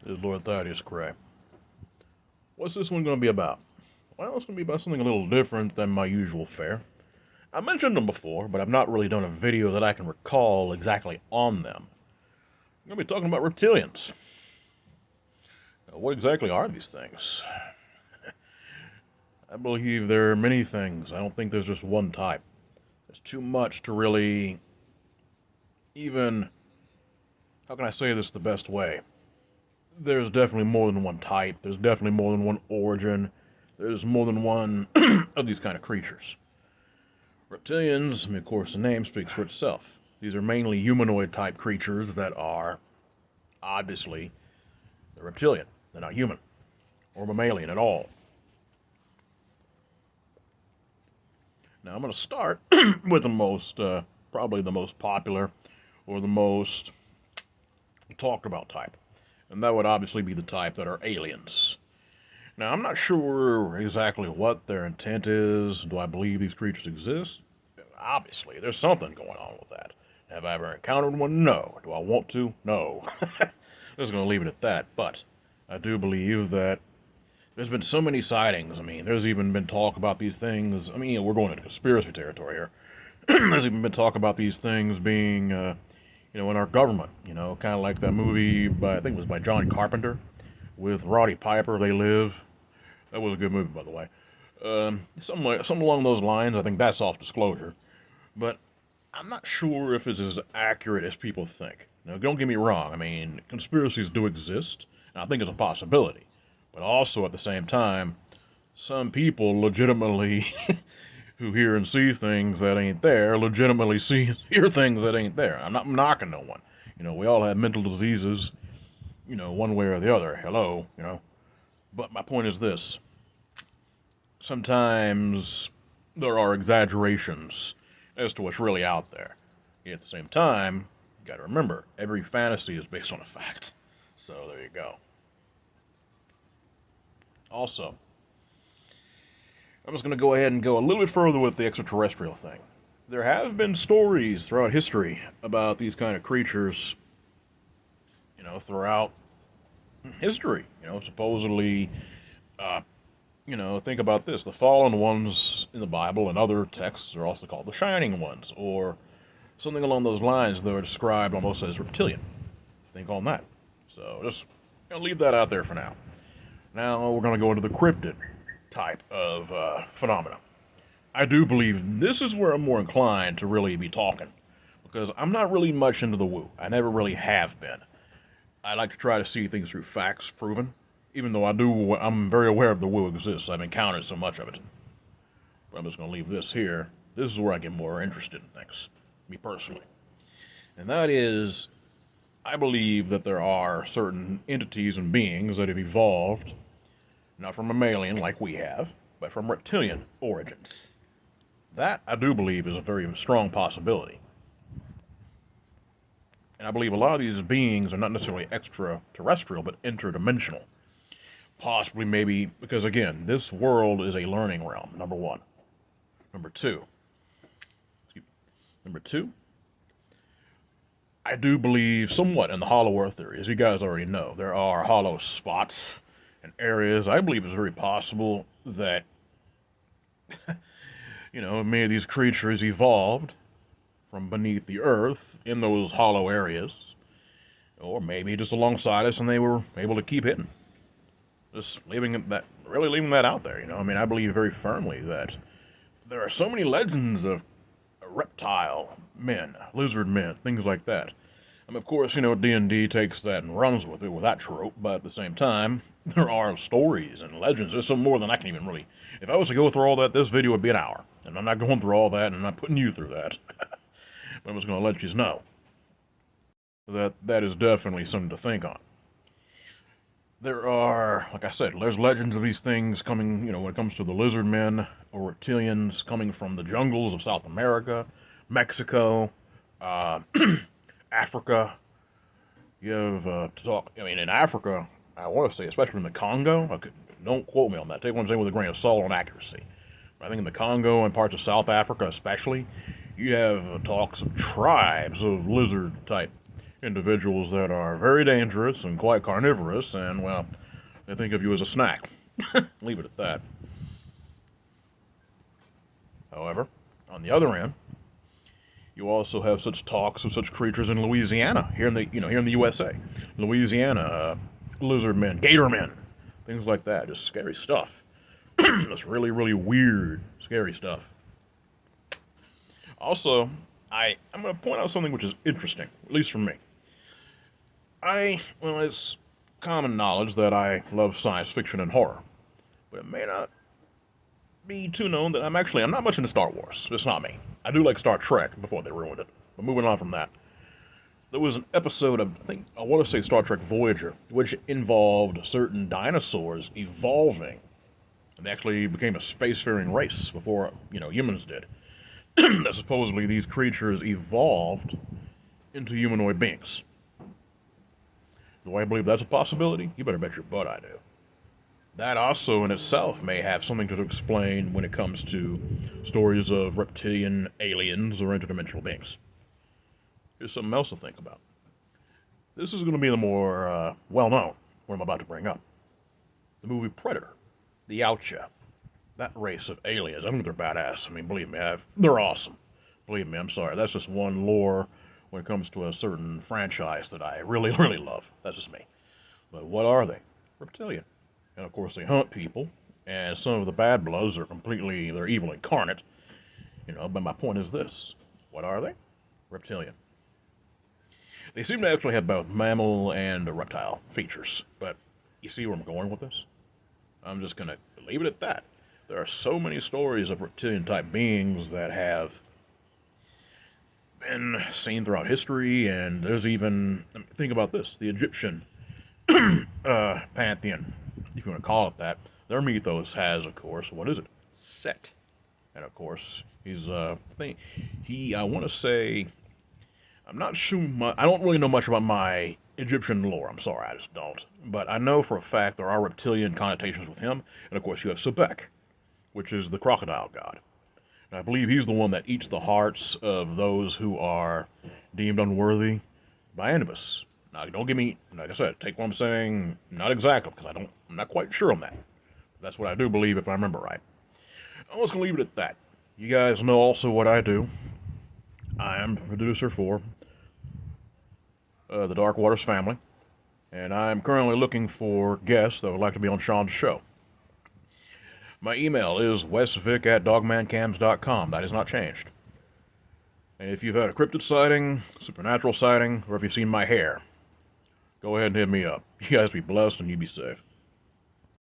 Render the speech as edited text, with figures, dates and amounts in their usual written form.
is Lord Thaddeus Gray. What's this one going to be about? Well, it's going to be about something a little different than my usual fare. I mentioned them before, but I've not really done a video that I can recall exactly on them. I'm going to be talking about reptilians. Now, what exactly are these things? I believe there are many things. I don't think there's just one type. There's too much to really even... How can I say this the best way? There's definitely more than one type. There's definitely more than one origin. There's more than one of these kind of creatures. Reptilians, I mean, of course, the name speaks for itself. These are mainly humanoid-type creatures that are, obviously, they're reptilian. They're not human or mammalian at all. Now, I'm going to start with the most, probably the most popular or the most talked about type. And that would obviously be the type that are aliens. Now, I'm not sure exactly what their intent is. Do I believe these creatures exist? Obviously, there's something going on with that. Have I ever encountered one? No. Do I want to? No. Just going to leave it at that. But I do believe that there's been so many sightings. I mean, there's even been talk about these things. I mean, we're going into conspiracy territory here. There's even been talk about these things being, in our government. Kind of like that movie by, I think it was by John Carpenter, with Roddy Piper, They Live. That was a good movie, by the way. Something along those lines. I think that's off disclosure. But I'm not sure if it's as accurate as people think. Now, don't get me wrong. I mean, conspiracies do exist, and I think it's a possibility. But also, at the same time, some people legitimately, who hear and see things that ain't there, legitimately hear things that ain't there. I'm not knocking no one. We all have mental diseases, one way or the other. Hello. But my point is this. Sometimes there are exaggerations as to what's really out there. Yet at the same time, you gotta remember, every fantasy is based on a fact. So there you go. Also, I'm just going to go ahead and go a little bit further with the extraterrestrial thing. There have been stories throughout history about these kind of creatures, throughout history. Supposedly, think about this. The fallen ones in the Bible and other texts are also called the shining ones, or something along those lines. They're described almost as reptilian. Think on that. So just leave that out there for now. Now we're going to go into the cryptid type of phenomena. I do believe this is where I'm more inclined to really be talking, because I'm not really much into the woo. I never really have been. I like to try to see things through facts proven, even though I'm very aware of the woo exists. I've encountered so much of it. But I'm just going to leave this here. This is where I get more interested in things, me personally. And that is, I believe that there are certain entities and beings that have evolved, not from a mammalian like we have, but from reptilian origins. That, I do believe, is a very strong possibility. And I believe a lot of these beings are not necessarily extraterrestrial, but interdimensional. Possibly, maybe, because again, this world is a learning realm, number one. Number two, I do believe somewhat in the hollow earth theory. As you guys already know, there are hollow spots and areas. I believe it's very possible that, many of these creatures evolved from beneath the earth in those hollow areas, or maybe just alongside us, and they were able to keep hidden. Just leaving that out there. I believe very firmly that there are so many legends of reptile men, lizard men, things like that. Of course, D&D takes that and runs with it, with that trope, but at the same time, there are stories and legends. There's some more than I can even really... If I was to go through all that, this video would be an hour. And I'm not going through all that, and I'm not putting you through that. But I'm just going to let you know that is definitely something to think on. There are, like I said, there's legends of these things coming, when it comes to the lizard men or reptilians coming from the jungles of South America, Mexico, Africa. You have in Africa, I want to say, especially in the Congo, don't quote me on that. Take what I'm saying with a grain of salt on accuracy. But I think in the Congo and parts of South Africa especially, you have talks of tribes of lizard-type individuals that are very dangerous and quite carnivorous, and, well, they think of you as a snack. Leave it at that. However, on the other end, you also have such talks of such creatures in Louisiana, here in the USA. Louisiana, lizard men, gator men, things like that. Just scary stuff. That's really, really weird, scary stuff. Also, I'm going to point out something which is interesting, at least for me. Well, it's common knowledge that I love science fiction and horror, but it may not be too known that I'm not much into Star Wars. It's not me. I do like Star Trek before they ruined it. But moving on from that, there was an episode of, I want to say Star Trek Voyager, which involved certain dinosaurs evolving. And they actually became a spacefaring race before, humans did. That supposedly these creatures evolved into humanoid beings. Do I believe that's a possibility? You better bet your butt I do. That also in itself may have something to explain when it comes to stories of reptilian aliens or interdimensional beings. Here's something else to think about. This is going to be the more well-known, what I'm about to bring up. The movie Predator, the Yautja, that race of aliens, I think they're badass. I mean, believe me, they're awesome. Believe me, I'm sorry. That's just one lore when it comes to a certain franchise that I really, really love. That's just me. But what are they? Reptilian. And of course they hunt people, and some of the bad bloods are they're evil incarnate. But my point is this. What are they? Reptilian. They seem to actually have both mammal and reptile features, but you see where I'm going with this? I'm just going to leave it at that. There are so many stories of reptilian-type beings that have been seen throughout history, and there's even, think about this, the Egyptian pantheon, if you want to call it that. Their mythos has, of course, what is it? Set. And of course, I want to say, I'm not sure I don't really know much about my Egyptian lore. I'm sorry, I just don't. But I know for a fact there are reptilian connotations with him. And of course, you have Sebek, which is the crocodile god. And I believe he's the one that eats the hearts of those who are deemed unworthy by Anubis. Now, don't give me, like I said, take what I'm saying, not exactly, because I'm not quite sure on that. That's what I do believe, if I remember right. I'm just going to leave it at that. You guys know also what I do. I am the producer for the Dark Waters family, and I'm currently looking for guests that would like to be on Sean's show. My email is westvic@dogmancams.com. That has not changed. And if you've had a cryptid sighting, supernatural sighting, or if you've seen my hair, go ahead and hit me up. You guys be blessed and you be safe.